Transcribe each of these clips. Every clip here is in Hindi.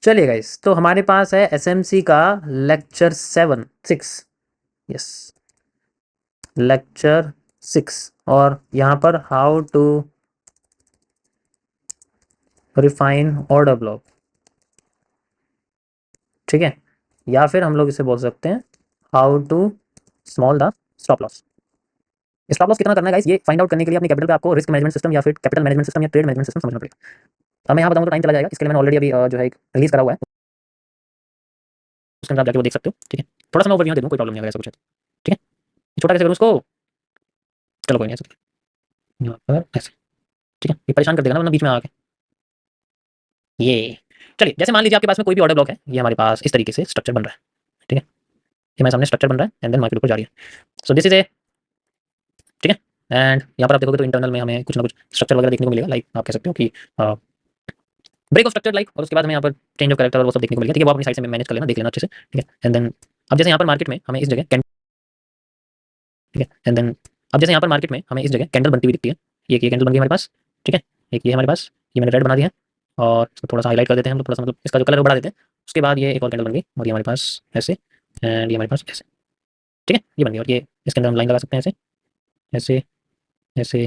चलिए गाइस, तो हमारे पास है एसएमसी का लेक्चर 6। Yes, lecture 6। और यहाँ पर how to refine order block, ठीक है। या फिर हम लोग इसे बोल सकते हैं how to small the stop loss. Stop loss कितना करना है गाइस, ये फाइंड आउट करने के लिए अपने कैपिटल पे आपको रिस्क मैनेजमेंट सिस्टम या फिर कैपिटल मैनेजमेंट सिस्टम या ट्रेड मैनेजमेंट सिस्टम समझना पड़ेगा। अब मैं यहाँ बताऊँ तो टाइम चला जाएगा, इसके लिए मैंने ऑलरेडी अभी जो है एक रिलीज करा हुआ है, उसके अंदर आप जाके वो देख सकते हो, ठीक है। थोड़ा सा मैं ओवरव्यू दे दूँ, कोई प्रॉब्लम नहीं है ऐसा कुछ है, ठीक है। छोटा कैसे करूँ उसको, चलो कोई नहीं, ऐसे यहाँ पर ऐसे, ठीक है। ये परेशान कर देगा ना वरना बीच में आके ये। चलिए, जैसे मान लीजिए आपके पास में कोई भी ऑर्डर ब्लॉक है, ये हमारे पास इस तरीके से स्ट्रक्चर बन रहा है, ठीक है। ये हमारे सामने स्ट्रक्चर बन रहा है एंड देन मार्केट ऊपर जा रही है। सो दिस इज ए, ठीक है। एंड यहाँ पर आप देखोगे तो इंटरनल में हमें कुछ ना कुछ स्ट्रक्चर वगैरह देखने को मिलेगा, लाइक आप कह सकते हो कि ब्रेक ऑफ स्ट्रक्चर लाइक, और उसके बाद हमें यहाँ पर चेंज ऑफ कैरेक्टर और वो सब देखने को मिलेगा, ठीक है। वो अपनी साइड से मैनेज कर लेना, देख लेना अच्छे से, ठीक है। एंड देन अब जैसे यहाँ पर मार्केट में हमें इस जगह ठीक है। एंड देन अब जैसे यहाँ पर मार्केट में हमें इस जगह कैंडल बनती हुई दिखती है, ये कैंडल बन गई हमारे पास, ठीक है। एक ये हमारे पास, ये मैंने रेड बना दिया है और इसको थोड़ा सा हाईलाइट कर देते हैं हम लोग, थोड़ा सा मतलब इसका जो कलर बढ़ा देते हैं। उसके बाद ये एक और कैंडल बन गई और ये हमारे पास ऐसे एंड ये हमारे पास ऐसे, ठीक है। ये बन गई और ये इसके अंदर हम लाइन लगा सकते हैं ऐसे ऐसे ऐसे,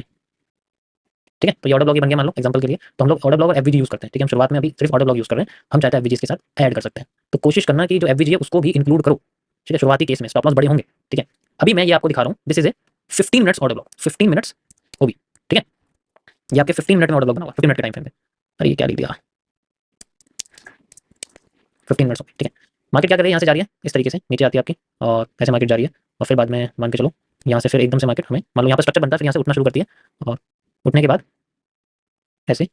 ठीक है। तो ये ऑर्डर ब्लॉक ये बन गया मान लो एग्जांपल के लिए। तो हम लोग ऑर्डर ब्लॉक और एफवीजी यूज करते हैं, ठीक है। हम शुरुआत में अभी सिर्फ ऑर्डर ब्लॉक यूज कर रहे हैं, हम चाहते हैं एफवीजी के साथ ऐड कर सकते हैं। तो कोशिश करना कि जो एफवीजी है उसको भी इंक्लूड करो, ठीक है। शुरुआती केस में स्टॉप लॉस बड़े होंगे, ठीक है। अभी मैं ये आपको दिखा रहा हूँ, this is a 15 minutes order block, 15 minutes वो भी, ठीक है। ये आपके 15 मिनट में ऑर्डर ब्लॉक बना हुआ, 15 मिनट के टाइम फ्रेम पे। अरे ये क्या लिख दिया, 15 मिनट्स, ठीक है। मार्केट क्या कर रही है, यहाँ से जा रही है इस तरीके से नीचे आती है आपकी, और ऐसे मार्केट जा रही है और फिर बाद में मान के चलो यहाँ से फिर एकदम से मार्केट हमें मान लो यहाँ पर स्ट्रक्चर बनता है, फिर यहाँ से उठना शुरू करती है और उठने के बाद ऐसे,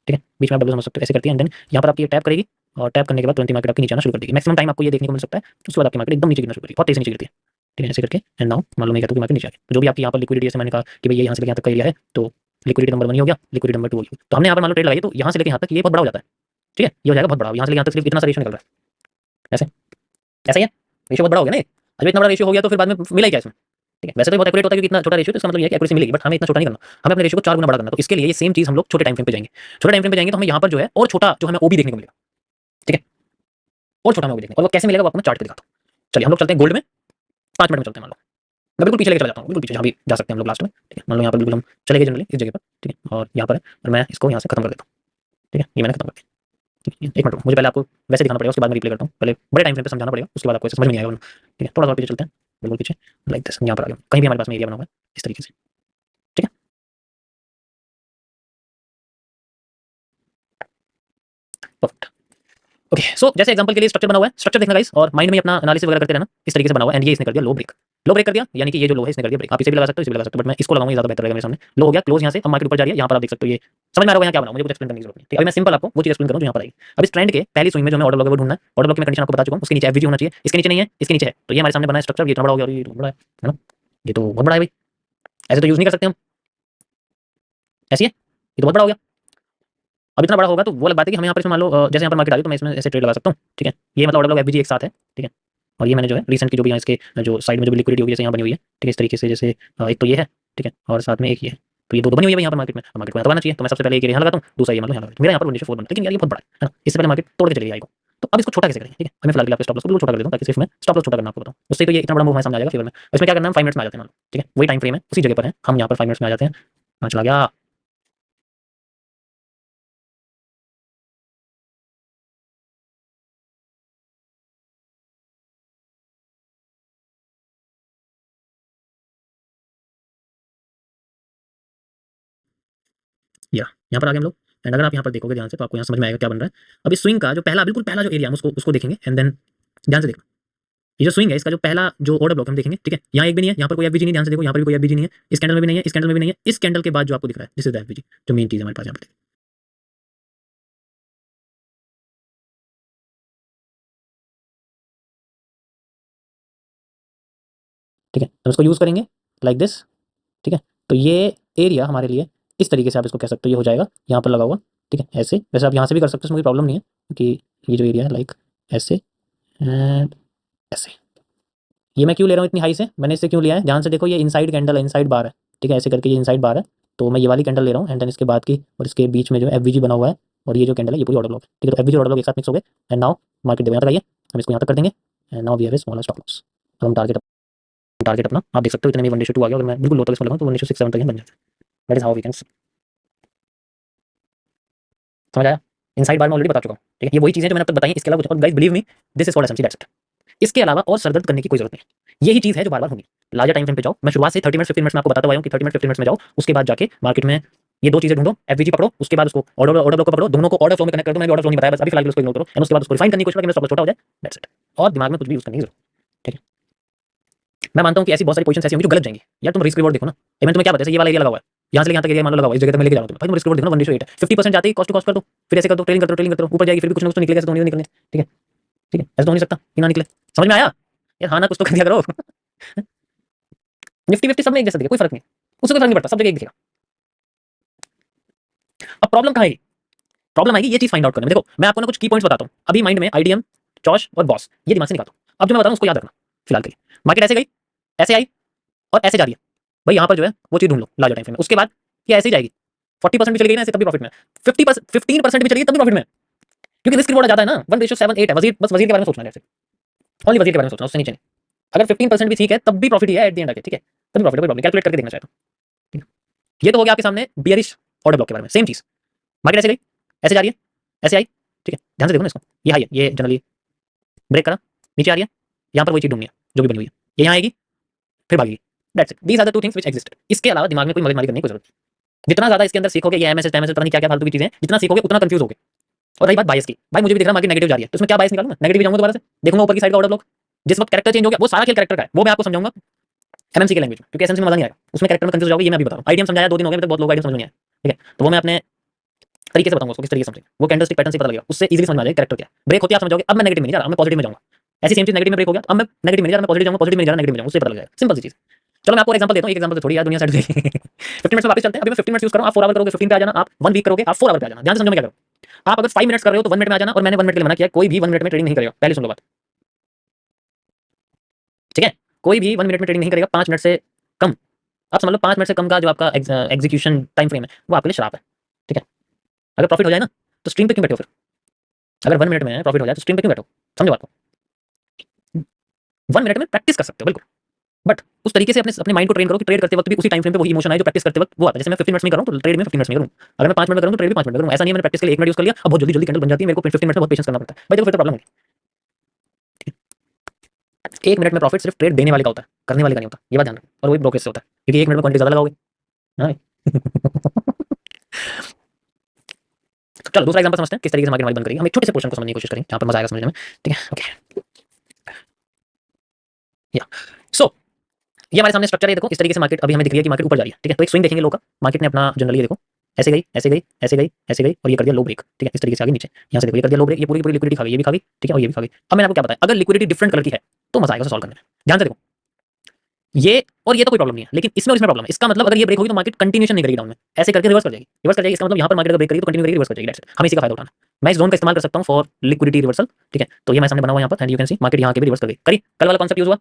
ठीक है। बीच में आप डब्ल्यू समझ सकते हो, ऐसे करती है एंड देन यहाँ पर आपकी ये टैप करेगी और टैप करने के बाद तुरंत ही मार्केट आपकी नीचे आना शुरू कर देगी। मैक्सिमम टाइम आपको ये देखने को मिल सकता है, तो उसके बाद आपकी मार्केट एकदम नीचे गिरना शुरू करेगी, बहुत तेजी से नीचे गिरती है, ठीक है। ऐसे करके एंड नाउ मान लो मैं कहता हूँ कि मार्केट नीचे आ गई, तो जो भी आपकी यहाँ पर लिक्विडिटी, जैसे मैंने कहा कि भाई ये यहाँ से लेके यहाँ तक का एरिया है, तो लिक्विडिटी नंबर 1 हो गया, लिक्विडिटी नंबर 2 हो गया। तो हमने यहाँ पर मान लो ट्रेड लगाई, तो यहाँ से लेके यहाँ तक ये बहुत बड़ा हो जाता है, ठीक है। ये हो जाएगा बहुत बड़ा, यहाँ से लेके यहाँ तक सिर्फ इतना सा रेशियो निकल रहा है, ऐसे ऐसा ही है। रेशियो बहुत बड़ा हो गया ना, जब इतना बड़ा रेशियो हो गया तो फिर बाद में मिला ही क्या इसमें, ठीक है। वैसे तो बहुत एक्यूरेट होता है क्योंकि इतना छोटा रेशियो, तो इसका मतलब ये है कि एक्यूरेसी मिलेगी, बट हमें इतना छोटा नहीं करना, हमें अपने रेशियो को 4 गुना बड़ा करना। तो इसके लिए ये सेम चीज हम लोग छोटे टाइम फ्रेम पे जाएंगे, छोटे टाइम फ्रेम पे जाएंगे तो हमें यहाँ पर जो है और छोटा जो हमें ओबी देखने को मिलेगा, ठीक है। और छोटा हमें ओबी देखने, और वो कैसे मिलेगा वो आपको मैं चार्ट पे दिखाता हूँ। चलिए हम लोग चलते हैं गोल्ड में, 5 मिनट में चलते हैं मान लो। मैं बिल्कुल पीछे लेकर चला जाता हूँ, बिल्कुल पीछे जहाँ भी जा सकते हैं हम लोग लास्ट में, ठीक है। मान लो यहाँ पर बिल्कुल हम चले गए जनरली इस जगह पर, ठीक है। और यहाँ पर है और मैं इसको यहाँ से खत्म कर देता हूँ, ठीक है। ये मैंने खत्म कर दिया, ठीक है। एक मिनट रुको, मुझे पहले आपको वैसे दिखाना पड़ेगा, उसके बाद मैं रिप्ले करता हूँ। पहले बड़े टाइम फ्रेम पे समझाना पड़ेगा, उसके बाद आपको ऐसे समझ में नहीं आएगा, ठीक है। थोड़ा सा पीछे चलते हैं, बिल्कुल पीछे, लाइक दिस। यहाँ पर आ गया, कहीं भी हमारे पास में एरिया बना हुआ है इस तरीके से, ठीक है। Perfect, okay. सो जैसे एग्जांपल के लिए स्ट्रक्चर बना हुआ है, स्ट्रक्चर देखना गाइस और माइंड में अपना एनालिसिस वगैरह करते रहना। इस तरीके से बना हुआ है एंड ये इसने कर दिया लो ब्रेक, लो ब्रेक कर दिया, यानी कि ये जो लो है इसने कर दिया ब्रेक। आप इसे भी लगा सकते हो, इसे भी लगा सकते हो, बट मैं इसको लगाऊंगा, ये ज्यादा बेहतर रहेगा मेरे सामने। लो हो गया, क्लोज यहाँ से, अब मार्केट ऊपर जा रही है, यहाँ पर आप देख सकते हो। ये समझ में आ रहा होगा यहाँ क्या बना, मुझे कुछ एक्सप्लेन करने की जरूरत नहीं, ठीक है। अभी मैं सिंपल आपको वो चीज एक्सप्लेन करूँ जो यहाँ पर आएगी। अब इस ट्रेंड के पहली स्विंग में जो हमें ऑर्डर ब्लॉक है वो ढूंढना है। ऑर्डर ब्लॉक की मैं कंडीशन आपको बता चुका हूँ, उसके नीचे एफवीजी होना चाहिए, इसके नीचे नहीं है, इसके नीचे है, तो ये हमारे सामने बना है स्ट्रक्चर, ये इतना बड़ा हो गया और ये बड़ा है ना, ये तो बहुत बड़ा है भाई, ऐसे तो यूज नहीं कर सकते हम, ऐसी है, ये तो बहुत बड़ा हो गया। अब इतना बड़ा होगा तो वो अलग बात है कि हमें यहाँ पर मान लो जैसे यहाँ पर मार्केट आ गई तो मैं इसमें ऐसे ट्रेड लगा सकता हूँ, ठीक है। ये मतलब ऑर्डर ब्लॉक एफवीजी एक साथ है, ठीक है। और ये मैंने जो है रिसेंट की जो भी यहाँ इसके जो साइड में जो भी लिक्विडिटी होगी जैसे यहाँ बनी हुई है, ठीक है। इस तरीके से जैसे एक तो ये है, ठीक है, और साथ में एक ये है, तो ये दो बनी हुई है यहाँ पर मार्केट में। मार्केट को दबाना चाहिए, तो मैं सबसे पहले एक यहाँ लगाता हूँ, दूसरा ये मतलब यहाँ लगाता हूँ। मेरा यहाँ पर नीचे 4 बनता है, लेकिन यार ये बहुत बड़ा है ना, इससे पहले मार्केट तोड़ के चली जाएगी। तो अब इसको छोटा कैसे करेंगे, ठीक है। मैं फिलहाल स्टॉप लॉस को बिल्कुल छोटा कर देता हूँ ताकि सिर्फ मैं स्टॉप लॉस छोटा करना आपको बताऊँ, उससे तो ये इतना बड़ा मूव हमारे सामने आ जाएगा फेवर में। इसमें क्या करना है, 5 मिनट्स में आ जाते हैं मान लो, ठीक है। वही टाइम फ्रेम है, उसी जगह पर है, हम यहाँ पर 5 मिनट्स में आ जाते हैं। चला गया, या यहाँ पर आ गए हम लोग। एंड अगर आप यहाँ पर देखोगे ध्यान से तो आपको यहाँ समझ में आएगा क्या बन रहा है। अब इस स्विंग का जो पहला बिल्कुल पहला जो एरिया है उसको उसको देखेंगे एंड देन ध्यान से देखो, ये जो स्विंग है इसका जो पहला जो ऑर्डर ब्लॉक हम देखेंगे, ठीक है। यहाँ एक भी नहीं है, यहाँ पर कोई एफवीजी नहीं, ध्यान से देखो, यहाँ पर भी कोई एफवीजी नहीं है, इस कैंडल में भी नहीं है, इस कैंडल में भी नहीं है, इस कैंडल के बाद जो आपको दिख रहा है दिस इज द एफवीजी, जो मेन चीज है हमारे पास यहाँ पर, ठीक है। तो इसको यूज करेंगे लाइक दिस, ठीक है। तो ये एरिया हमारे लिए इस तरीके से आप इसको कह सकते हो, ये हो जाएगा यहाँ पर लगा हुआ, ठीक है। ऐसे वैसे आप यहाँ से भी कर सकते हो, इसमें कोई प्रॉब्लम नहीं है क्योंकि ये जो एरिया है लाइक ऐसे एंड ऐसे। ये मैं क्यों ले रहा हूँ इतनी हाई से, मैंने इससे क्यों लिया है, ध्यान से देखो, ये इनसाइड कैंडल है, इनसाइड बार है, ठीक है। ऐसे करके ये इनसाइड बार है, तो मैं ये वाली कैंडल ले रहा हूँ एंड देन इसके बाद की और इसके बीच में जो एफवीजी बना हुआ है और ये जो कैंडल है ये पूरी ऑर्डर ब्लॉक है, ठीक है। तो एवरेज ऑर्डर ब्लॉक एक साथ मिक्स हो गए एंड नाउ मार्केट यहाँ तक आइए, हम इसको यहाँ तक कर देंगे and now we have a smaller stop loss. और हम टारगेट अपना आप देख सकते हो इतने में 1:2 आ गया, अगर मैं बिल्कुल लो तक इसमें लगाऊं तो 1:67 तक ही बन जाता है। That is how we can, समझ आया। इनसाइड बार में ऑलरेडी बता चुका हूँ, ठीक है। ये वही चीजें जो मैंने अब तक बताई, इसके अलावा कुछ और guys believe me this is for SMC that's it. इसके अलावा और सरदर्द करने की कोई जरूरत नहीं, यही चीज है जो बार बार होगी। लार्जर टाइम फ्रेम पे जाओ, मैं शुरुआत से 30 मिनट 15 मिनट्स में आपको बताता हुआ हूं कि 30 मिनट 15 मिनट्स में जाओ, उसके बाद जाके मार्केट में ये दो चीजें ढूंढो, एफवीजी पकड़ो, उसके बाद उसको ऑर्डर ब्लॉक को पकड़ो, दोनों को ऑर्डर फ्लो में कनेक्ट कर दो। मैंने ऑर्डर फ्लो नहीं बताया, बस अभी फिलहाल उसको इग्नोर करो एंड उसके बाद उसको रिफाइन करने की कोशिश करो कि मेरा स्टॉप लॉस छोटा हो जाए, दैट्स इट। और दिमाग में कुछ भी यूज करने की जरूरत, ठीक है। मैं मानता हूं कि ऐसी बहुत सारी पोजीशन ऐसी होंगी जो गलत जाएंगी यार, तुम रिस्क रिवॉर्ड देखो ना। मैंने तुम्हें क्या बताया, ये वाला एरिया लगा हुआ है, यहाँ से यहाँ तक एरिया मान लो लगा हुआ है, इस जगह तक मैं लेके जा रहा हूं, भाई तुम रिस्क रिवॉर्ड देखो ना, 1:8 है, 50% जाती है कॉस्ट टू कॉस्ट कर दो, फिर ऐसे कर दो, ट्रेलिंग करते रहो, ऊपर जाएगी फिर भी कुछ ना कुछ तो निकलेगा, ऐसे तो नहीं निकलने, ठीक है, ठीक है। ऐसा तो हो नहीं सकता कि ना निकले, समझ में आया यार। हाँ ना कुछ तो कर दिया करो। निफ्टी विफ्टी सब में एक जैसा दिखेगा, कोई फर्क नहीं, उससे कोई फर्क नहीं पड़ता, सब जगह एक दिखेगा। अब प्रॉब्लम कहाँ आएगी, प्रॉब्लम आएगी ये चीज फाइंड आउट करने में। देखो मैं आपको ना कुछ की पॉइंट्स बताता हूँ अभी माइंड में, आईडीएम, चॉश और बॉस, ये दिमाग से निकालो। अब जो मैं बता रहा हूँ उसको याद रखना फिलहाल के लिए। मार्केट ऐसे गई, ऐसे आई और ऐसे जा रही है, भाई यहाँ पर जो है वो चीज ढूंढ लो लार्जर टाइम फ्रेम में। उसके बाद ये ऐसे ही जाएगी, 40% भी चली गई ना ऐसे तब भी प्रॉफिट में, 50% 15% भी चली गई तब भी प्रॉफिट में, क्योंकि रिस्क रिवॉर्ड ज्यादा है ना, 1:7 8 है। वजीर, बस वजीर के बारे में सोचना है, ओनली वजीर के बारे में सोचना, उससे नीचे नहीं। अगर 15% भी ठीक है तब भी प्रॉफिट ही है एट द एंड आके, ठीक है, तब भी प्रॉफिट, कोई प्रॉब्लम, कैलकुलेट करके देखना चाहिए। ठीक है, ये तो हो गया आपके सामने बियरिश ऑर्डर ब्लॉक के बारे में। सेम चीज, मार्केट ऐसे गई, ऐसे जा रही है, ऐसे आई, ठीक है, ध्यान से देखो ना इसको, ये हाई है, ये जनरली ब्रेक करा, नीचे आ रही है, यहाँ पर वही चीज ढूंढनी है जो भी बनी हुई है, ये यहाँ आएगी फिर भागेगी, that's it, these are the two things which exist. इसके अलावा दिमाग में कोई मगजमारी करने की कोई जरूरत नहीं। जितना ज्यादा इसके अंदर सीखोगे, ये एमएसएस एमएसएस पता नहीं क्या क्या फालतू की चीजें, जितना सीखोगे उतना कंफ्यूज होगे। और रही बात बायस की, भाई मुझे भी दिख रहा मार्केट नेगेटिव जा रही है, तो इसमें क्या बायस निकालूं मैं, नेगेटिव जाऊंगा दोबारा से, देखूंगा ऊपर की साइड का ऑर्डर ब्लॉक, जिस वक्त कैरेक्टर चेंज हो गया, वो सारा खेल कैरेक्टर का है, वो मैं आपको समझाऊंगा एमएमसी के लैंग्वेज में, क्योंकि एसएमसी में मजा नहीं आएगा, उसमें कैरेक्टर में कंफ्यूज हो जाओगे, ये मैं अभी बता रहा हूं। आईडीएम समझाया 2 दिन हो गए, बहुत लोग आईडीएम समझ नहीं आया, ठीक है, तो वो मैं अपने तरीके से बताऊंगा उसको, किस तरीके से समझेंगे, वो कैंडलस्टिक पैटर्न से पता लगेगा, उससे इजीली समझ में आ जाएगा कैरेक्टर क्या है। ब्रेक होती है आप समझोगे, अब मैं नेगेटिव में नहीं जा रहा, अब मैं पॉजिटिव में जाऊंगा। ऐसी सेम चीज नेगेटिव में ब्रेक हो गया, अब मैं नेगेटिव में नहीं जा रहा, मैं पॉजिटिव जाऊंगा, पॉजिटिव में जा रहा, नेगेटिव में जाऊंगा, उससे पता लग जाएगा, सिंपल सी चीज। चलो मैं आपको एग्जांपल देता हूं, एक एग्जांपल से थोड़ी यार दुनिया साइड से 15 मिनट्स में वापस चलते हैं। अभी मैं 15 मिनट्स यूज कर रहा हूं, आप 4 आवर करोगे 15 पे आ जाना, आप 1 वीक करोगे आप 4 आवर पे आ जाना। ध्यान से समझो मैं क्या करूं, आप अगर 5 मिनट्स कर रहे हो तो 1 मिनट में आ जाना, और मैंने 1 मिनट के लिए मना किया, कोई भी 1 मिनट में ट्रेडिंग नहीं करेगा, पहले सुन लो बात, ठीक है, कोई भी 1 मिनट में ट्रेडिंग नहीं करेगा 5 मिनट से कम। आप समझ लो 5 मिनट से कम का जो आपका एग्जीक्यूशन टाइम फ्रेम है वो आपके लिए श्राप है, ठीक है। अगर प्रॉफिट हो जाए ना तो स्ट्रीम पे क्यों बैठे हो फिर, अगर 1 मिनट में प्रॉफिट हो जाए तो स्ट्रीम पे क्यों बैठो, समझो बात को। 1 मिनट में प्रैक्टिस कर सकते हो बिल्कुल, बट उस तरीके से अपने अपने माइंड को ट्रेन करो कि ट्रेड करते वक्त भी उसी टाइम फ्रेम पे वही इमोशन आए जो प्रैक्टिस करते वक्त वो आता है। जैसे मैं 15 मिनट्स में कर रहा हूं तो ट्रेड में 15 मिनट्स में करूं, अगर मैं 5 मिनट में करूं तो ट्रेड भी 5 मिनट में करूं। ऐसा नहीं है मैंने प्रैक्टिस के लिए 1 मिनट यूज कर लिया, अब बहुत जल्दी जल्दी कैंडल बन जाती है, मेरे को 15 मिनट में बहुत पेशेंस करना पड़ता है, भाई देखो फिर तो प्रॉब्लम होगी। 1 मिनट में प्रॉफिट सिर्फ ट्रेड देने वाले का होता है, करने वाले का नहीं होता, ये बात ध्यान रखो, और वही ब्रोकरेज से होता है, क्योंकि 1 मिनट में क्वांटिटी ज्यादा लगाओगे। हाँ चलो दूसरा एग्जांपल समझते हैं किस तरीके से मार्केट हमारी बंद करेगी। हम एक छोटे से पोर्शन को समझने की कोशिश करें जहां पर मजा आएगा समझने में, ठीक है, ओके। या सो ये हमारे सामने स्ट्रक्चर है, देखो इस तरीके से मार्केट अभी हमें दिख रही है कि मार्केट ऊपर जा रही है, ठीक है। तो एक स्विंग देखेंगे लो का, मार्केट ने अपना जनरली देखो ऐसे गई ऐसे गई ऐसे गई ऐसे गई और ये कर दिया लो ब्रेक, ठीक है, इस तरीके से आगे नीचे, यहाँ से देखो ये कर दिया लो ब्रेक, ये पूरी पूरी लिक्विडिटी खा गई, ये भी खा गई, ठीक है, और ये भी खा गई। अब मैंने आपको क्या बताया, अगर लिक्विडिटी डिफरेंट कलर की है तो मजा आएगा उसे सॉल्व करने में। ध्यान से देखो ये और ये तो कोई प्रॉब्लम नहीं है, लेकिन इसमें और इसमें प्रॉब्लम है। इसका मतलब अगर ये ब्रेक होगी तो मार्केट कंटिन्यूएशन नहीं करेगी डाउन में, ऐसे करके रिवर्स कर जाएगी, रिवर्स कर जाएगी। इसका मतलब यहाँ पर मार्केट अगर ब्रेक करेगी तो कंटिन्यू करेगी, रिवर्स कर जाएगी, दैट्स इट। हमें इसी का फायदा उठाना है। मैं इस जोन का इस्तेमाल कर सकता हूँ फॉर लिक्विडिटी रिवर्सल, ठीक है। तो ये मैं सामने बना हुआ यहाँ पर and you can see market यहाँ के भी रिवर्स कर गई, करी। कल वाला कॉन्सेप्ट यूज हुआ,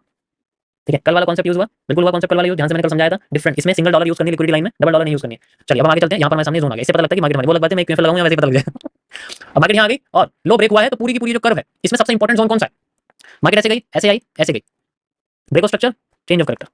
ठीक है, कल वाला कॉन्सेप्ट यूज हुआ, बिल्कुल हुआ कॉन्सेप्ट कल वाला यूज, ध्यान से मैंने कल समझाया था। डिफरेंट इसमें सिंगल डॉलर यूज करनी है लिक्विडिटी लाइन में, डबल डॉलर नहीं यूज करनी है। चलिए अब हम आगे चलते हैं, यहाँ पर हमारे सामने जोन आ गया, इससे पता लगता है कि मार्केट हमारी, वो अलग बात है मैं क्यों लगाऊंगा वैसे पता लग जाए। अब मार्केट यहाँ आ गई और लो ब्रेक हुआ है, तो पूरी की पूरी जो कर्व है इसमें सबसे इंपॉर्टेंट जोन कौन सा है, मार्केट ऐसे गई ऐसे आई ऐसे गई, break of structure, change of character,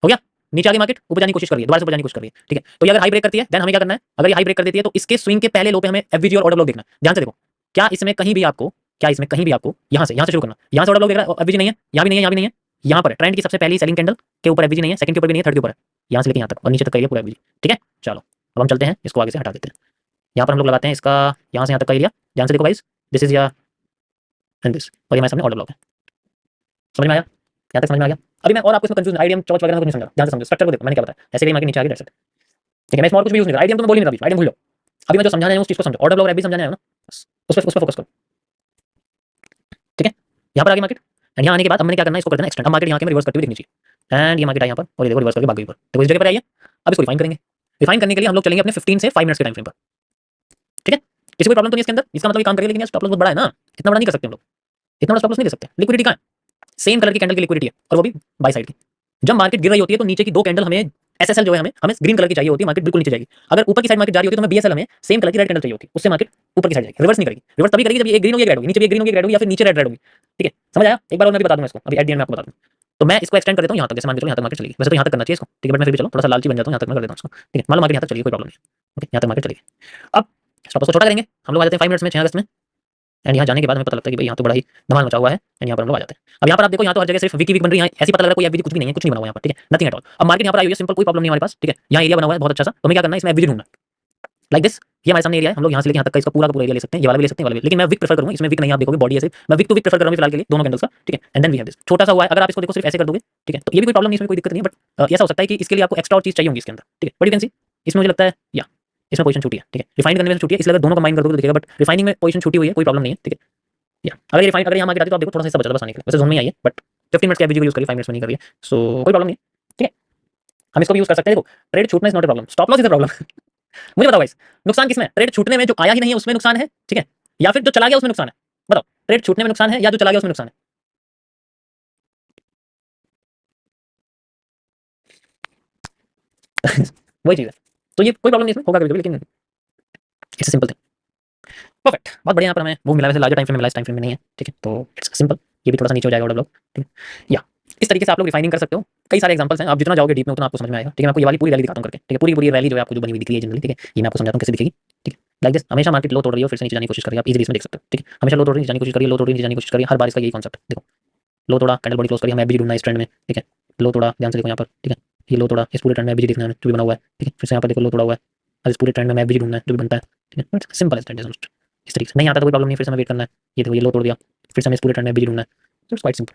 हो गया। नीचे आगे मार्केट ऊपर जाने की कोशिश कर रही है, दोबारा से ऊपर जाने की कोशिश कर रही है, ठीक है। तो ये अगर हाई ब्रेक करती है देन हमें क्या करना है, अगर ये हाई ब्रेक कर देती है तो इसके स्विंग के पहले लो पे हमें एफवीजी और ऑर्डर ब्लॉक देखना है। ध्यान से देखो, क्या इसमें कहीं भी आपको, क्या इसमें कहीं भी आपको यहाँ से शुरू करना, यहाँ से ऑर्डर ब्लॉक देख रहा है, एफवीजी नहीं है, यहाँ भी नहीं है, यहाँ भी नहीं है, यहाँ पर ट्रेंड की सबसे पहली सेलिंग कैंडल के ऊपर एफवीजी नहीं है, सेकंड के ऊपर भी नहीं है, थर्ड के ऊपर है, यहाँ से लेके यहाँ तक और नीचे तक का एरिया पूरा एफवीजी, ठीक है। चलो अब हम चलते हैं, इसको आगे से हटा देते हैं। यहाँ पर हम लोग लगाते हैं इसका यहाँ से यहाँ तक का एरिया, ध्यान से देखो गाइस, दिस इज या एंड दिस, और ये हमारे सामने ऑर्डर ब्लॉक है। समझ में आया, यहाँ तक समझ में आ गया। अभी मैं और आपको इसमें कंफ्यूजन आईडीएम चौच वगैरह कुछ नहीं समझा, ध्यान से समझो स्ट्रक्चर को देखो मैंने क्या बताया, ऐसे भी मार्केट नीचे आ गई, दैट्स इट, ठीक है। मैं इसमें और कुछ भी यूज नहीं कर, आईडीएम तो मैं बोल ही नहीं रहा, आईडीएम भूल लो। अभी मैं जो समझाने आया हूं उस चीज को समझो, ऑर्डर ब्लॉक भी समझाने आया हूं ना, बस उस पे फोकस करो, ठीक है। यहाँ पर आगे मार्केट एंड यहाँ आने के बाद अब मैंने क्या करना है, इसको कर देना एक्सटेंड। अब मार्केट यहाँ के रिवर्स करते हुए दिखनी चाहिए एंड ये मार्केट आई यहाँ पर और ये देखो रिवर्स करके भाग गई ऊपर, तो इस जगह पर आई है। अब इसको रिफाइन करेंगे, रिफाइन करने के लिए हम लोग चलेंगे अपने 15 से 5 मिनट्स के टाइम फ्रेम पर, ठीक है। किसी कोई प्रॉब्लम तो नहीं इसके अंदर, इसका मतलब ये काम करेगा, लेकिन स्टॉप लॉस बहुत बड़ा है ना, इतना बड़ा नहीं कर सकते हम लोग, इतना बड़ा स्टॉप लॉस नहीं दे सकते। लिक्विडिटी कहाँ है, सेम कलर की कैंडल की लिक्विडिटी है और वो भी बाय साइड की। जब मार्केट गिर रही होती है तो नीचे की 2 कैंडल हमें एसएसएल जो है हमें हमें ग्रीन कलर की चाहिए होती है, मार्केट बिल्कुल नीचे जाएगी। अगर ऊपर की साइड मार्केट जा रही होती है तो हमें बीएसएल हमें सेम कलर की रेड कैंडल चाहिए होती है, उससे मार्केट ऊपर की साइड जाएगी, रिवर्स नहीं करेगी। रिवर्स तभी करेगी जब ये एक ग्रीन होगी एक रेड होगी, नीचे भी एक ग्रीन होगी एक रेड होगी, या फिर नीचे रेड रेड होगी। ठीक है, समझ आया? एक बार और मैं भी बता दूंगा इसको, अभी एट द एंड में आपको बता दूं। तो मैं इसको एक्सटेंड कर देता हूं यहां तक, जैसे मान के चलो यहां तक मार्केट चलेगी, वैसे तो यहां तक करना चाहिए इसको, ठीक है, बट मैं फिर भी चलो थोड़ा सा लालची बन जाता हूं, यहां तक मैं कर देता हूं इसको। ठीक है, मान लो मार्केट यहां तक चली, कोई प्रॉब्लम नहीं है। ओके, यहां तक मार्केट चलेगी। अब स्टॉप लॉस को छोटा करेंगे हम लोग, आ जाते हैं 5 मिनट्स में 6 अगस्त में। एंड यहाँ जाने के बाद हमें पता लगता है कि भाई यहाँ तो बड़ा ही धमाल मचा हुआ है, एंड यहाँ पर हम लोग आ जाते हैं। अब यहाँ पर आप देखो, यहाँ तो हर जगह सिर्फ वीक बन रही है, ऐसी पता लग रहा है कोई एफवीजी कुछ भी नहीं है, कुछ नहीं बना हुआ यहाँ पर, ठीक है, नथिंग एट ऑल। अब मार्केट यहाँ पर आई हुई है, सिंपल, कोई प्रॉब्लम नहीं हमारे पास, ठीक है, यहाँ एरिया बना हुआ है बहुत अच्छा सा, तो हमें क्या करना है, इसमें एफवीजी ढूंढना लाइक दिस। ये हमारे सामने एरिया है, हम लोग यहाँ से लेके यहाँ तक का इसका पूरा का पूरा एरिया ले सकते हैं, ये वाला भी ले सकते हैं, वाला भी, लेकिन मैं विक प्रेफर करूंगा, इसमें विक नहीं आप देखोगे बॉडी ऐसे, मैं विक टू विक प्रेफर कर रहा हूँ फिलहाल के लिए दोनों कैंडल्स का, ठीक है। And then we have this छोटा सा हुआ है, अगर आप इसको देखो सिर्फ ऐसे कर दोगे, ठीक है, तो ये भी कोई प्रॉब्लम नहीं, इसमें कोई दिक्कत नहीं है, बट ऐसा हो सकता है कि इसके लिए आपको एक्स्ट्रा और चीज चाहिए होगी इसके अंदर, ठीक है, बट यू कैन सी इसमें मुझे लगता है या इसमें पोजीशन छूटी है, ठीक है, रिफाइन करने में छूटी है, इसलिए अगर दोनों कंबाइन कर दोगे तो दिखेगा, बट रिफाइनिंग में पोजीशन छूटी हुई है, कोई प्रॉब्लम नहीं है, ठीक है। या अगर ये रिफाइन अगर यहाँ मार्केट आती तो आप देखो थोड़ा सा हिस्सा बचा था बस आने के लिए, वैसे जोन में आई है, बट 15 मिनट्स की एवरेज को यूज करिए, 5 मिनट्स में नहीं कर रही है, सो कोई प्रॉब्लम नहीं है, ठीक है, हम इसको भी यूज कर सकते हैं। देखो ट्रेड छूटना is not a problem, stop loss is a problem. मुझे बताओ गाइस, नुकसान किसमें है? ट्रेड छूटने में, जो आया ही नहीं है उसमें नुकसान है, ठीक है, या फिर जो चला गया उसमें नुकसान है? बताओ, ट्रेड छूटने में नुकसान है या जो चला गया उसमें नुकसान है? वही चीज है, तो ये कोई प्रॉब्लम नहीं, इसमें होगा कभी कभी, लेकिन इट्स सिंपल थिंग। परफेक्ट, बहुत बढ़िया। यहाँ पर हमें वो मिला, वैसे लार्जर टाइम फ्रेम में मिला, इस टाइम फ्रेम में नहीं है, ठीक है, तो इट्स सिंपल। ये भी थोड़ा सा नीचे हो जाएगा ऑर्डर ब्लॉक, ठीक है, या इस तरीके से आप लोग रिफाइनिंग कर सकते हो। कई सारे एग्जांपल्स हैं, आप जितना जाओगे डीप में उतना आपको समझ में आएगा, ठीक है। मैं आपको ये वाली पूरी रैली दिखाता हूं करके, ठीक है, पूरी पूरी रैली जो है आपको जो बनी हुई दिख रही है जनरली, ठीक है, ये मैं आपको समझाता हूं कैसे दिखेगी, ठीक है। लाइक दिस, हमेशा मार्केट लो तोड़ रही हो फिर से नीचे जाने की कोशिश कर रही है, आप इजीली इसमें देख सकते हो, ठीक है, हमेशा लो तोड़ रही है, नीचे जाने की कोशिश करिए, लो तोड़ रही है, नीचे जाने की कोशिश करिए, हर बार इसका यही कॉन्सेप्ट देखो, लो तोड़ा कैंडल बॉडी क्लोज करिए, हमें एफबीजी ढूंढना है इस ट्रेंड में, ठीक है, लो तोड़ा, ध्यान से देखो यहाँ पर, ठीक है, ये लो तोड़ा, इस पूरे ट्रेंड में एफबीजी देखना है जो भी बना हुआ है, ठीक है, फिर से यहाँ पर देखो लो तोड़ा हुआ है, अब इस पूरे ट्रेंड में एफबीजी ढूंढना है जो भी बनता है, ठीक है, सिंपल है ट्रेंड, इस तरीके से नहीं आता तो कोई प्रॉब्लम नहीं, फिर से हमें वेट करना है, ये देखो ये लो तोड़ दिया, फिर से हमें इस पूरे ट्रेंड में एफबीजी ढूंढना है, इट्स क्वाइट सिंपल।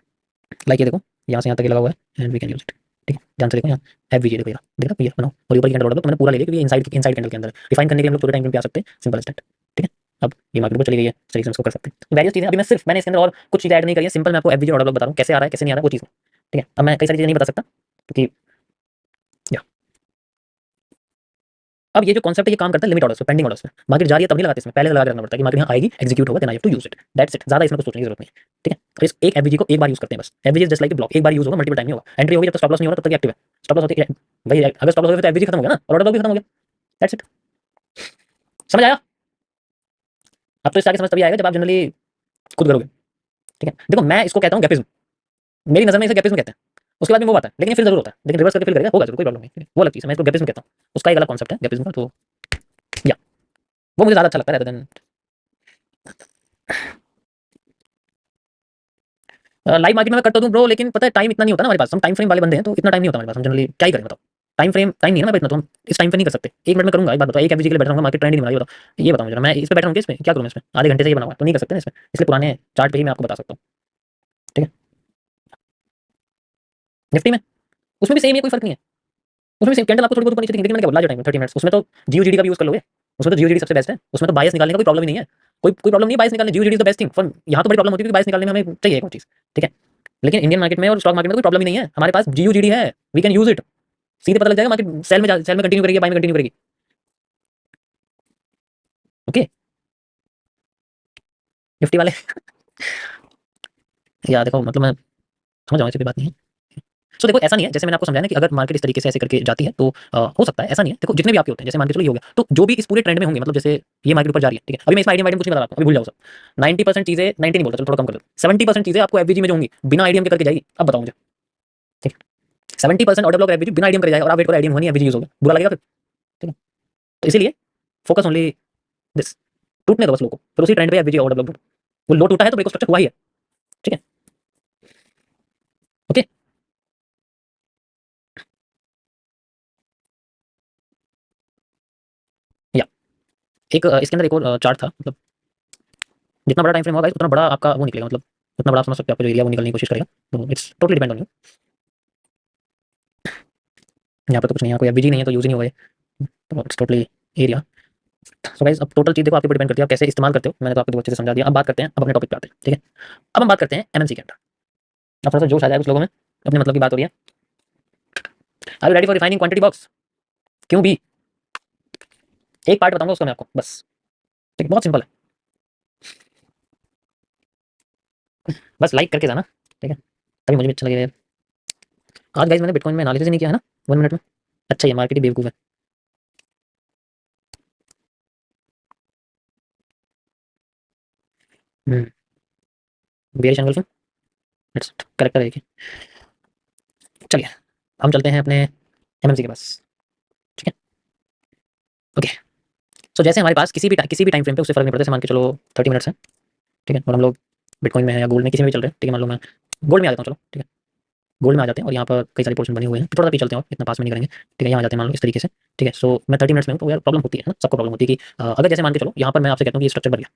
लाइक ये देखो यहाँ से यहाँ तक ये लगा हुआ है and we can use it, ठीक है, ध्यान से देखो यहाँ एफबीजी देखो, यहाँ देखा ये बनाओ, और ऊपर की कैंडल ऑर्डर तो मैंने पूरा ले लिया, क्योंकि ये इनसाइड कैंडल के अंदर रिफाइन करने के लिए हम लोग पूरे टाइम पे आ सकते हैं, सिंपल स्टेट, ठीक है। अब ये मार्केट को चली गई है, इस तरीके से उसको कर सकते हैं, वेरियस चीजें अभी मैंने इसके अंदर और कुछ चीजें ऐड नहीं करी है, सिंपल मैं आपको एफबीजी ऑर्डर ब्लॉक बता रहा हूँ कैसे आ रहा है कैसे नहीं आ रहा है वो चीज़, ठीक है। अब मैं कई सारी चीजें नहीं बता सकता क्योंकि या अब ये जो कॉन्सेप्ट है ये काम करता है लिमिट ऑर्डर्स पे, पेंडिंग ऑर्डर्स पे, मार्केट जा रही है तब नहीं लगाते इसमें, पहले लगा के रखना पड़ता है कि मार्केट यहाँ आएगी एग्जीक्यूट होगा, then I have to use it, that's it, ज्यादा इसमें कुछ सोचने की जरूरत नहीं है, ठीक है। तो इस एक एफबीजी को एक बार यूज करते हैं बस, एफबीजी जस्ट लाइक ब्लॉक, एक बार यूज होगा, मल्टीपल टाइम नहीं होगा, एंट्री होगी जब तक स्टॉप लॉस नहीं हो रहा तब तक एक्टिव है, स्टॉप लॉस होती है भाई, अगर स्टॉप लॉस हो गया तो एफबीजी खत्म हो गया ना, और ऑर्डर ब्लॉक भी खत्म हो गया, दैट्स इट। समझ आया? अब तो इससे आगे समझ तभी आएगा जब आप जनरली खुद करोगे, ठीक है। देखो मैं इसको कहता हूँ गैपिज्म, मेरी नजर में इसे गैपिज्म कहते हैं, उसके बाद में वो आता है, लेकिन ये फिर जरूर होता है, लेकिन रिवर्स करके फिर करेगा होगा जरूर, कोई प्रॉब्लम नहीं, ठीक है? वो अलग चीज है, मैं इसको गैपिज्म कहता हूँ, उसका एक अलग कॉन्सेप्ट है गैपिज्म का, तो या वो मुझे ज्यादा अच्छा लगता है rather than लाइव मार्केट में मैं करता हूँ ब्रो, लेकिन पता है टाइम इतना नहीं होता ना हमारे पास, हम टाइम फ्रेम वाले बंदे हैं, तो इतना टाइम नहीं होता हमारे पास, हम जनरली क्या ही करें बताओ, टाइम फ्रेम टाइम नहीं है ना इतना, तो हम इस टाइम पे नहीं कर सकते। एक मिनट में करूंगा, एक बात बताओ, एक एफबीजी के लिए बैठ रहूंगा, मार्केट ट्रेंड नहीं बना, ये बताओ, ये बताओ मुझे, मैं इस पे बैठ रहूंगा, इसमें क्या करूँ, इसमें आधे घंटे से ये बना हुआ है तो नहीं कर सकते ना इसमें, इसलिए पुराने चार्ट पे ही मैं आपको बता सकता हूँ, ठीक है। निफ्टी में उसमें भी सेम है, कोई फर्क नहीं है, उसमें सेम कैंडल आपको थोड़ी बहुत ऊपर नीचे दिखेगी, लेकिन मैंने क्या बोला जो टाइम 30 मिनट्स, उसमें तो जीओजीडी का भी यूज कर लोगे, उसमें तो जीओजीडी सबसे बेस्ट है, उसमें तो बायस निकालने का कोई प्रॉब्लम ही नहीं है, कोई प्रॉब्लम नहीं है बायस निकालने, GOGD is the best thing for, यहाँ तो बड़ी प्रॉब्लम होती है क्योंकि बायस निकालने में हमें चाहिए कोई चीज, ठीक है। लेकिन इंडियन मार्केट में और स्टॉक मार्केट में कोई प्रॉब्लम ही नहीं है, हमारे पास जीओजीडी है, वी कैन यूज इट, सीधे पता लग जाएगा मार्केट सेल में कंटिन्यू करेगी, बाय में कंटिन्यू करेगी, ओके। निफ्टी वाले या देखो मतलब मैं समझ जाऊँ, ऐसी कोई बात नहीं है। सो देखो ऐसा नहीं है, जैसे मैंने आपको समझाया ना कि अगर मार्केट इस तरीके से ऐसे करके जाती है तो हो सकता है, ऐसा नहीं है, देखो जितने भी आपके होते हैं, जैसे मान के चलो ये हो गया, तो जो भी इस पूरे ट्रेंड में होंगे, मतलब जैसे ये मार्केट ऊपर जा रही है, ठीक है, अभी मैं इसमें आईडियम कुछ नहीं बता रहा हूँ, अभी भूल जाओ सब, 90% चीजें, 90 नहीं बोलता, चलो थोड़ा कम कर दो, 70% चीजें आपको एफबीजी में जो होंगी बिना आईडियम के करके जाएगी, अब बताओ मुझे, ठीक है, 70% ऑर्डर ब्लॉक एफबीजी बिना आईडियम करे जाएगा, और आप वेट करो आईडियम होनी एफबीजी यूज होगा, बुरा लगेगा फिर, ठीक है। तो इसीलिए फोकस ओनली दिस, टूटने दो बस लो को, फिर उसी ट्रेंड पे एफबीजी ऑर्डर ब्लॉक, वो लो टूटा है तो ब्रेक स्ट्रक्चर हुआ ही है, ठीक है, ओके। या एक इसके अंदर एक और चार्ट था, मतलब जितना बड़ा टाइम फ्रेम होगा उतना बड़ा आपका वो निकलेगा, मतलब उतना बड़ा आप समझ सकते हो, आपका जो एरिया वो निकलने की कोशिश करेगा, तो it's totally depend on you. यहाँ पर तो कुछ नहीं है, कोई एफबीजी नहीं है तो यूज ही नहीं होगा ये, तो it's totally area. So guys अब टोटल चीज़ देखो आपके ऊपर डिपेंड करती है, आप कैसे इस्तेमाल करते हो, मैंने तो आपको बहुत अच्छे से समझा दिया। अब बात करते हैं, अब अपने टॉपिक पे आते हैं, ठीक है। अब हम बात करते हैं एमएनसी के अंदर, अब थोड़ा सा जोश आ जाए कुछ लोगों में, अपने मतलब की बात हो रही है। Are you ready for refining quantity box? क्यों भी, एक पार्ट बताऊंगा उसका मैं आपको बस, ठीक है, बहुत सिंपल है, बस लाइक करके जाना, ठीक है, तभी मुझे भी अच्छा लगेगा यार। आज गाइस मैंने बिटकॉइन में एनालिसिस ही नहीं किया है ना 1 मिनट में, अच्छा ये मार्केट ही बेवकूफ़ है। बेरिश एंगल्फिंग इट्स करेक्टर है। चलिए हम चलते हैं अपने एमएमसी के पास। ठीक है, ओके। सो जैसे हमारे पास किसी भी टाइम फ्रेम पे उससे फ़र्क नहीं पड़ता, जैसे मान के चलो 30 मिनट्स है, ठीक है, और हम लोग बिटकॉइन में है या गोल्ड में किसी में भी चल रहे हैं, ठीक है। मान लो मैं गोल्ड में आ जाता हूँ, चलो ठीक है, गोल्ड में आ जाते हैं और यहाँ पर कई सारे पोर्शन बने हुए हैं, थोड़ा सा पीछे चलते हैं और इतना पास में नहीं करेंगे, ठीक है। यहाँ आ जाते हैं मान लो इस तरीके से, ठीक है। सो मैं 30 मिनट्स में हूँ, तो यार प्रॉब्लम होती है ना, सबको प्रॉब्लम होती है कि अगर जैसे मान के चलो यहाँ पर मैं आपसे कहता हूँ कि ये स्ट्रक्चर बन गया,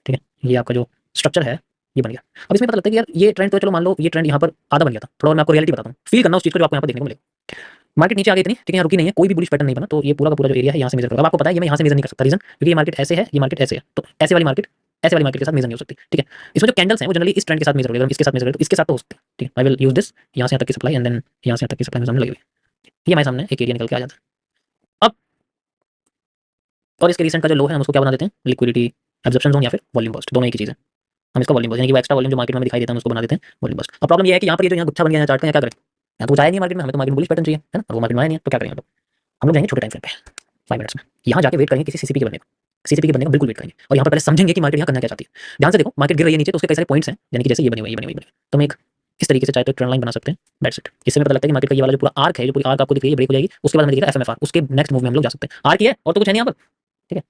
ठीक है, ये आपका जो स्ट्रक्चर है ये बन गया। अब इसमें पता लगता है कि यार ये ट्रेंड तो चलो मान लो ये ट्रेंड यहाँ पर आधा बन गया था, थोड़ा और मैं आपको रियलिटी बताता हूँ, फील करना उस चीज़ को जो आपको यहाँ पर देखने को मिलेगा। मार्केट नीचे आ गई इतनी, ठीक है, यहाँ रुकी नहीं है, कोई भी बुलिश पैटर्न नहीं बना, तो ये पूरा का पूरा जो एरिया है यहाँ से मेजर करो। अब आपको पता है ये मैं यहाँ से मेजर नहीं कर सकता, रीजन क्योंकि ये मार्केट ऐसे है, ये मार्केट ऐसे है, तो ऐसे वाली मार्केट के साथ मेजर नहीं हो सकती, ठीक है। इसमें जो कैंडल्स हैं वो जनरली इस ट्रेंड के साथ मेजर होगी, अगर हम इसके साथ मेजर करें तो इसके साथ तो हो सकते हैं, ठीक है। आई विल यूज दिस, यहाँ से यहाँ तक की सप्लाई एंड देन यहाँ से यहाँ तक की सप्लाई मेरे सामने लगी हुई है, ये हमारे सामने एक एरिया निकल के आ जाता है। अब और इसके रिसेंट का जो लो है हम उसको क्या बना देते हैं, लिक्विडिटी एब्जॉर्प्शन जोन या फिर वॉल्यूम बस्ट, दोनों एक ही चीज़ है। हम इसका वॉल्यूम बस्ट यानी कि वो एक्स्ट्रा वॉल्यूम जो मार्केट में दिखाई देता है हम उसको बना देते हैं वॉल्यूम बस्ट। अब प्रॉब्लम ये है कि यहाँ पर ये जो यहाँ गुच्छा बन गया है चार्ट का, क्या करें, यहाँ तो कुछ आया नहीं मार्केट में, हमें तो मार्केट बुलिश पैटर्न चाहिए है ना, और वो मार्केट में आया नहीं है, तो क्या करेंगे हम लोग जाएंगे छोटे टाइम फ्रेम पे 5 मिनट्स में, यहाँ जाके वेट करेंगे किसी सीसीपी के बनने को, सीसीपी के बनने का बिल्कुल वेट करेंगे, और यहाँ पर पहले समझेंगे कि मार्केट यहाँ करना क्या चाहती है। ध्यान से देखो मार्केट गिर रही है नीचे, तो उसके कई सारे पॉइंट्स हैं, यानी कि जैसे ये बनी हुई है, ये बनी हुई है, तो हम एक इस तरीके से चाहे तो ट्रेंड लाइन बना सकते हैं, दैट्स इट। इससे हमें पता लगता है कि मार्केट का ये वाला जो पूरा आर्क है, जो पूरी आर्क आपको दिख रही है ब्रेक हो जाएगी, उसके बाद हमें दिखेगा एफएमएफआर, उसके नेक्स्ट मूव में हम लोग जा सकते हैं। आर्क ही है और तो कुछ है नहीं यहाँ पर, ठीक है,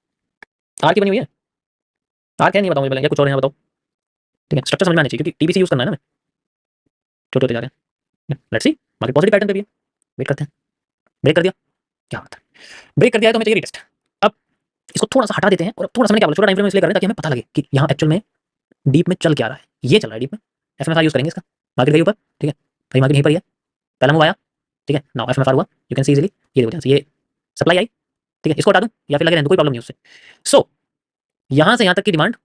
आर्क ही बनी हुई है, आर्क है नहीं बताओ मुझे पहले, या कुछ और है बताओ, ठीक है। स्ट्रक्चर समझ में आना चाहिए क्योंकि टीबीसी यूज करना है ना, हमें छोटे होते जा रहे हैं, let's see market positive pattern पे भी है, वेट करते हैं। ब्रेक कर दिया, क्या होता है, ब्रेक कर दिया है तो हमें चाहिए रिटेस्ट। अब इसको थोड़ा सा हटा देते हैं और थोड़ा सा मैंने क्या बोला छोटा टाइम फ्रेम इसलिए कर रहे हैं ताकि हमें पता लगे कि यहाँ एक्चुअल में डीप में चल क्या रहा है, ये चल रहा है डीप में, एफएमएफआर यूज करेंगे इसका, मार्केट गई ऊपर, ठीक है, भाई मार्केट यहीं पर ही है, पहला मूव आया, ठीक है, नाउ एफएमएफआर हुआ, यू कैन सी इजीली, ये देखो ध्यान से, ये सप्लाई आई, ठीक है, इसको हटा दूं या फिर लगे रहने दो, कोई प्रॉब्लम नहीं उससे। सो यहाँ से यहाँ तक की डिमांड,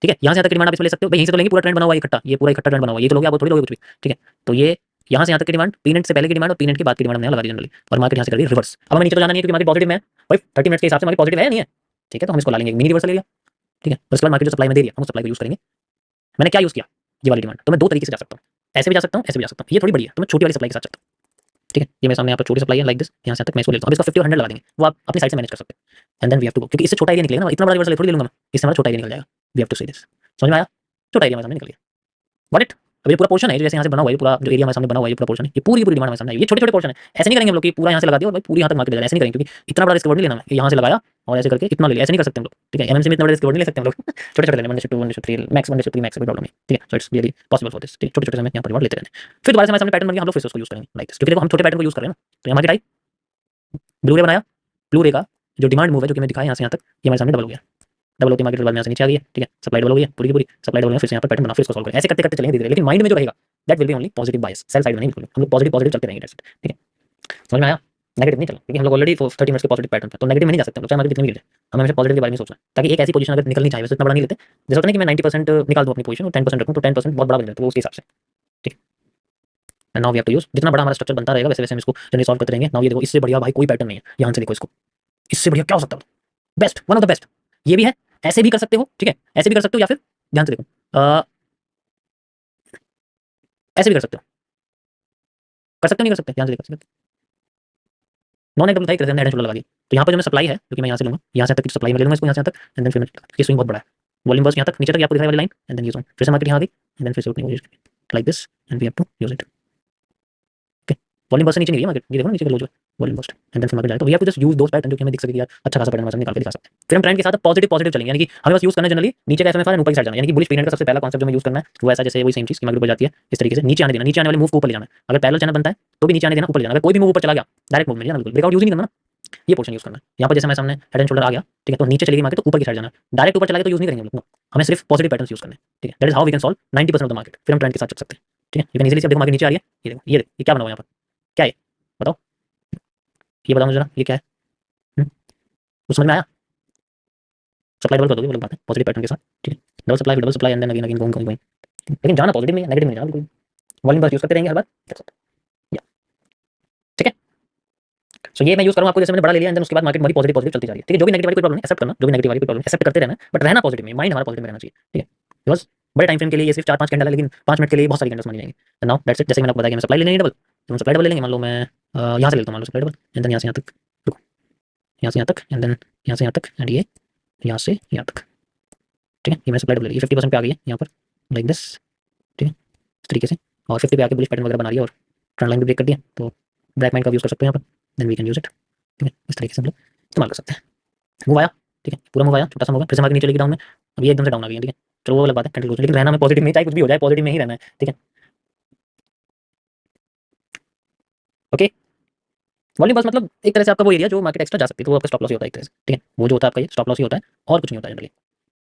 ठीक है, यहाँ से यहाँ तक की डिमांड आप इसमें ले सकते हो भाई, यहीं से तो लेंगे, पूरा ट्रेंड बना हुआ है इकट्ठा, ये पूरा इकट्ठा ट्रेंड बना हुआ है, ये तो लोगे आप थोड़ी लोगे कुछ भी, ठीक है। तो ये यहाँ से यहाँ तक की डिमांड, पी नेट से पहले की डिमांड और पी नेट के बाद की डिमांड हमने लगा दी जनरली, और मार्केट यहाँ से कर दी रिवर्स। अब हमें नीचे तो जाना नहीं है क्योंकि मार्केट पॉजिटिव में है भाई, 30 मिनट के हिसाब से मार्केट पॉजिटिव है नहीं है, ठीक है, तो हम इसको ला लेंगे, मिनी रिवर्सल ले लिया, ठीक है। उसके बाद मार्केट जो सप्लाई में दे रही है हम उस सप्लाई को यूज करेंगे। मैंने क्या यूज किया, ये वाली डिमांड, तो मैं दो तरीके से जा सकता हूँ, ऐसे भी जा सकता हूँ, ऐसे भी जा सकता हूँ, ये थोड़ी बड़ी है तो मैं छोटी वाली सप्लाई के साथ चलता हूँ, ठीक है। ये मेरे सामने यहाँ पर छोटी सप्लाई है लाइक दिस, यहाँ से तक मैं इसको लेता हूँ, अब इसका 50 और 100 लगा देंगे, वो आप अपनी साइड से मैनेज कर सकते हैं, and then we have to go, क्योंकि इससे छोटा एरिया निकलेगा ना, इतना बड़ा रिवर्सल थोड़ी ले लूंगा मैं, इससे हमारा छोटा एरिया निकल जाएगा, we have to see this, समझ में आया, छोटा एरिया हमारे सामने निकल गया, गॉट इट। अब ये पूरा पोर्शन है जो जैसे यहाँ से बना हुआ है, पूरा जो एरिया हमारे सामने बना हुआ है, ये पूरा पोर्शन है, ये पूरी डिमांड हमारे सामने है, ये छोटे छोटे पोर्शन है, ऐसे नहीं करेंगे हम लोग कि पूरा यहाँ से लगा दिया और भाई पूरी यहाँ तक मार्केट ले जाए, ऐसे नहीं करेंगे क्योंकि इतना बड़ा रिस्क नहीं लेना है, यहाँ से लगाया और ऐसे करके इतना ले लिया, ऐसे नहीं कर सकते हम लोग, ठीक है। एमएमसी में इतना बड़ा रिस्क नहीं ले सकते हम लोग छोटे छोटे लेने, 1 2 1 3 मैक्स 1 3 मैक्स, कोई प्रॉब्लम नहीं, ठीक है। So it's really possible for this, ठीक है, छोटे छोटे हमें यहाँ पर रिवॉर्ड लेते रहने, फिर दोबारा से हमारे सामने पैटर्न बन गया, हम लोग फिर से उसको यूज करेंगे लाइक दिस, क्योंकि देखो हम छोटे पैटर्न को यूज कर रहे हैं ना, तो यहाँ मार्केट आई, ब्लू रे बनाया, ब्लू रे का जो डिमांड मूव है जो कि मैं दिखाया यहाँ से यहाँ तक, ये हमारे सामने डबल हो गया, डबल होती मार्केट बाद में यहाँ से नीचे आ गई है, ठीक है, सप्लाई डबल हो गई है पूरी की पूरी, सप्लाई डबल है, फिर से यहाँ पर पैटर्न बना, फिर इसको सॉल्व करें, ऐसे करते करते चलेंगे धीरे, लेकिन माइंड में जो रहेगा that will be only positive bias, sell side में नहीं, बिल्कुल हम लोग पॉजिटिव पॉजिटिव चलते रहेंगे, ठीक है। समझ में आया, नेगेटिव नहीं चलो, क्योंकि हम लोग ऑलरेडी 30 मिनट्स के पॉजिटिव पैटर्न पे, तो नेगेटिव में नहीं जा सकते हम लोग, चाहे मार्केट कितनी भी गिरे, हमें हमेशा पॉजिटिव के बारे में सोचना है, ताकि एक ऐसी पोजीशन अगर निकलनी चाहिए, वैसे इतना बड़ा नहीं लेते, जैसे होता है कि मैं 90% निकाल दूं अपनी पोजीशन और 10% रखूं, तो 10% बहुत बड़ा बन जाता है, तो उसके हिसाब से, ठीक है। And now we have to use, जितना बड़ा हमारा स्ट्रक्चर बनता रहेगा वैसे वैसे हम इसको जनरली सॉल्व करते रहेंगे। नाउ ये देखो, इससे बढ़िया भाई कोई पैटर्न नहीं है, यहाँ से देखो इसको, इससे बढ़िया क्या हो सकता है, best, one of the best, ये भी है, ऐसे भी कर सकते हो, ठीक है, ऐसे भी कर सकते हो, या फिर ध्यान से देखो ऐसे भी कर सकते हो, कर सकते हो नहीं कर सकते, ध्यान से देखो, नॉन एग्डबल था एक तरह से, हेड एंड शोल्डर लगा दिया, तो यहाँ पर जो मैं सप्लाई है जो कि मैं यहाँ से लूंगा, यहाँ से तक की सप्लाई में ले लूंगा इसको, यहाँ से तक, एंड देन फिर ये स्विंग बहुत बड़ा है, वॉल्यूम बस यहाँ तक नीचे तक आपको दिखाई वाली लाइन, एंड देन ये जोन फिर से मार्केट यहाँ आ गई, एंड देन फिर से उठने की कोशिश की like this, and we have to use it, okay. Volume बस से नीचे नहीं गई मार्केट, ये देखो नीचे का लो जो वॉल्यूम बस, एंड देन फिर मार्केट जाए, तो we have to just use those pattern जो कि हमें दिख सके यार, अच्छा खासा पैटर्न हमारे सामने निकाल के दिखा सकते हैं, फिर हम ट्रेंड के साथ पॉजिटिव पॉजिटिव चलेंगे, यानी कि हमें बस यूज करना जनरली नीचे का एफएमएफआर ऊपर की साइड जाना, यानी कि बुलिश पीरियड का सबसे पहला कांसेप्ट जो मैं यूज करना है वो ऐसा, जैसे वही सेम चीज की मार्केट ऊपर जाती है इस तरीके से नीचे आने देना, नीचे आने वाले मूव को ऊपर ले जाना है, अगर पैरेलल चैनल बनता है तो भी नीचे आने देना, ऊपर ले जाना, अगर कोई भी मूव ऊपर चला गया डायरेक्ट मूव में जाना, बिल्कुल ब्रेकआउट यूज नहीं करना ना, ये पोर्शन यूज करना है। यहाँ पर जैसे हमारे सामने हेड एंड शोल्डर आ गया, ठीक है, तो नीचे चलेगी मार्केट तो ऊपर की साइड जाना, डायरेक्ट ऊपर चला गया तो यूज नहीं करेंगे हम लोग, हमें सिर्फ पॉजिटिव पैटर्न यूज करने हैं, ठीक है। That is how we can solve 90% of the market, फिर हम ट्रेंड के साथ चल सकते हैं, ठीक है। यू कैन इजीली से देखो मार्केट नीचे आ रही है, ये देखो ये क्या बना हुआ है यहाँ पर, क्या है बताओ, ये बताओ मुझे ना ये क्या है, कुछ समझ में आया, सप्लाई डबल कर दोगे, वो बात है पॉजिटिव पैटर्न के साथ, ठीक है, double supply and then again again going, लेकिन जाना पॉजिटिव में, नेगेटिव में जाना बिल्कुल, वॉल्यूम बस यूज करते रहेंगे हर बार, ठीक है। सो ये मैं यूज करूँ आपको, जैसे मैंने बड़ा ले लिया, एंड देन उसके बाद मार्केट हमारी पॉजिटिव पॉजिटिव चलती जा रही है, ठीक है। जो भी नेगेटिव वाली कोई प्रॉब्लम नहीं, एक्सेप्ट करना, जो भी नेगेटिव वाली कोई प्रॉब्लम एक्सेप्ट करते रहना, बट रहना पॉजिटिव में, माइंड हमारा पॉजिटिव में रहना चाहिए, ठीक है। बिकॉज बड़े टाइम फ्रेम के लिए ये सिर्फ 4-5 कैंडल है, लेकिन 5 मिनट के लिए बहुत सारी कैंडल्स मानी जाएंगी। नाउ दैट्स इट, जैसे मैंने आपको बताया कि मैं सप्लाई लेनी है डबल, तो हम सप्लाई डबल ले लेंगे, मान लो मैं यहाँ से लेता हूँ मान लो स्प्लिटेबल, एंड देन यहाँ से यहाँ तक, रुको, यहाँ से यहाँ तक, एंड देन यहाँ से यहाँ तक, एंड ये यहाँ से यहाँ तक। ठीक है, ये मैंने स्प्लिटेबल ले लिया, 50% पे आ गई है यहाँ पर, लाइक दिस। ठीक है, इस तरीके से, और 50 पे आके बुलिश पैटर्न वगैरह बना लिया और ट्रेंड लाइन भी ब्रेक कर दिया, तो ब्लैक माइन का यूज़ कर सकते हैं यहाँ पर, then we can use it. ठीक है, इस तरीके से हम लोग इस्तेमाल कर सकते हैं। मूव आया, ठीक है, पूरा मूव आया, छोटा सा मूव है, फिर से मार्केट नीचे चलेगी डाउन में, अब ये एकदम से डाउन आ गई है। ठीक है, चलो वो अलग बात है, कैंडल क्लोज, लेकिन रहना हमें पॉजिटिव में, चाहे कुछ भी हो जाए पॉजिटिव में ही रहना है। ठीक है, ओके। वॉल्यूम बस मतलब एक तरह से आपका वो एरिया जो मार्केट एक्स्ट्रा जा सकती है, तो वो आपका स्टॉप लॉस ही होता है एक तरह से। ठीक है, वो जो होता है आपका ये स्टॉप लॉस ही होता है, और कुछ नहीं होता है जनरली।